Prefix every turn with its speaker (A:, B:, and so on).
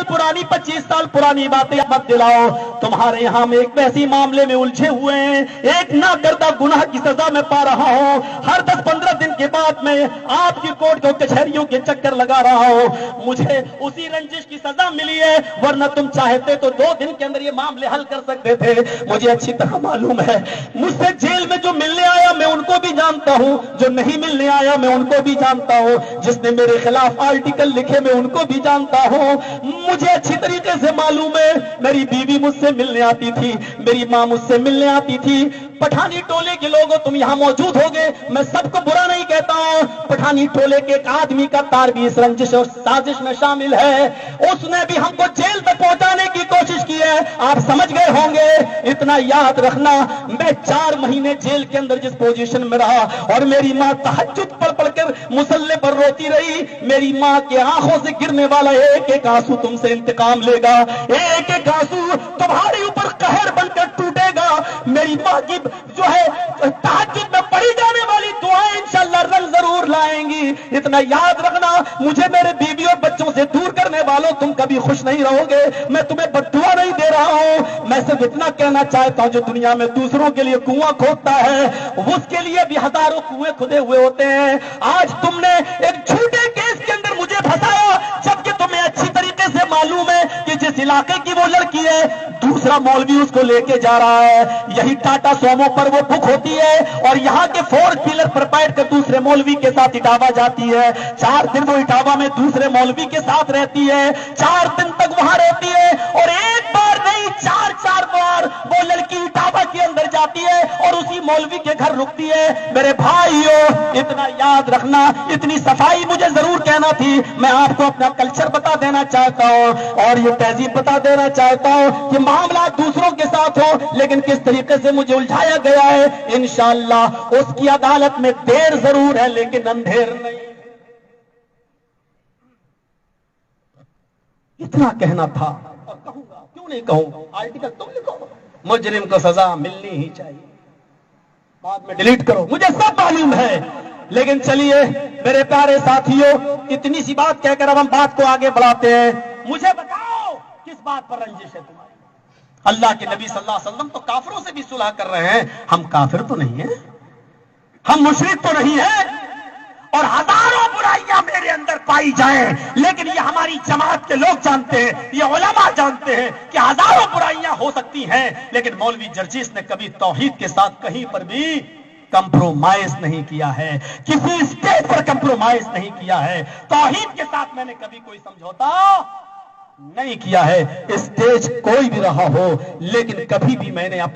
A: पुरानी 25 साल पुरानी बातें मत दिलाओ। तुम्हारे यहाँ में एक वैसी मामले में उलझे हुए हैं, एक ना करदा गुनाह की सजा मैं पा रहा हूँ। हर 10-15 दिन के बाद मैं आपकी कोर्ट को कचहरियों के चक्कर लगा रहा हूँ। मुझे उसी रंजिश की सजा मिली है, वरना तुम चाहते तो 2 दिन के अंदर ये मामले हल कर सकते थे। मुझे अच्छी तरह मालूम है, मुझसे जेल में जो मिलने आया मैं उनको भी जानता हूँ, जो नहीं मिलने आया मैं उनको भी जानता हूँ, जिसने मेरे खिलाफ आर्टिकल लिखे मैं उनको भी जानता हूँ। मुझे अच्छी तरीके से मालूम है, मेरी बीवी मुझसे मिलने आती थी, मेरी माँ मुझसे मिलने आती थी। पठानी टोले के लोगों तुम यहाँ मौजूद होगे, मैं सबको बुरा नहीं कहता हूँ। पठानी टोले के एक आदमी का तार भी इस रंजिश और साजिश में शामिल है, उसने भी हमको जेल तक पहुंचाने की कोशिश की है। आप समझ गए होंगे। इतना याद रखना, मैं 4 महीने जेल के अंदर जिस पोजीशन में रहा और मेरी माँ तहज्जुद पढ़ पढ़कर मुसल्ले पर रोती रही, मेरी माँ के आंखों से गिरने वाला एक एक आंसू तुमसे इंतकाम लेगा, एक एक आंसू तुम्हारे ऊपर कहर बनकर टूटेगा। मेरी माँ की जो है तहज्जुद में पढ़ी जाने वाली दुआएं इंशाअल्लाह रंग जरूर लाएंगी। इतना याद रखना, मुझे मेरे बीवी और बच्चों से दूर करने वालों तुम कभी खुश नहीं रहोगे। मैं तुम्हें बद्दुआ नहीं दे रहा हूं, मैं सिर्फ इतना कहना चाहता हूं, जो दुनिया में दूसरों के लिए कुआं खोदता है उसके लिए भी हजारों कुएं खुदे हुए होते हैं। आज तुमने एक झूठे केस के अंदर मुझे फंसाया, जबकि तुम्हें अच्छी तरीके से मालूम है कि जिस इलाके की वो लड़की है दूसरा मौलवी उसको लेके जा रहा है। यही टाटा सोमो पर वो बुक होती है और यहाँ के 4 व्हीलर पर बैठ कर दूसरे मौलवी के साथ इटावा जाती है। 4 दिन वो इटावा में दूसरे मौलवी के साथ रहती है, 4 दिन तक वहां रहती है और एक बार नहीं 4 बार वो लड़की इटावा के अंदर जाती है और उसी मौलवी के घर रुकती है। मेरे भाइयों, इतना याद रखना, इतनी सफाई मुझे जरूर कहना थी। मैं आपको अपना कल्चर बता देना चाहता हूँ और ये तहजीब बता देना चाहता हूँ कि मामला दूसरों के साथ हो, लेकिन किस तरीके से मुझे उलझाया गया है इंशाअल्लाह उसकी अदालत में देर जरूर है लेकिन अंधेर नहीं। इतना कहना था और कहूंगा, क्यों नहीं कहूं। आर्टिकल तुम लिखो, मुजरिम को सजा मिलनी ही चाहिए, बाद में डिलीट करो, मुझे सब मालूम है। लेकिन चलिए मेरे प्यारे साथियों, इतनी सी बात कहकर अब हम बात को आगे बढ़ाते हैं। मुझे बताओ किस बात पर रंजिश है तुम्हारी? अल्लाह के नबी सल्लल्लाहु अलैहि वसल्लम तो काफिरों से भी सुलह कर रहे हैं, हम काफिर तो नहीं हैं, हम मुशरिक तो नहीं हैं। और हजारों बुराइयां मेरे अंदर पाई जाएं, लेकिन ये हमारी जमात के लोग जानते हैं, ये उलमा जानते हैं कि हजारों बुराइयां हो सकती हैं, लेकिन मौलवी जर्जीस ने कभी तौहीद के साथ कहीं पर भी कंप्रोमाइज नहीं किया है, किसी स्टेज पर कंप्रोमाइज नहीं किया है। तौहीद के साथ मैंने कभी कोई समझौता नहीं किया है, स्टेज कोई भी रहा हो, लेकिन कभी भी मैंने अपने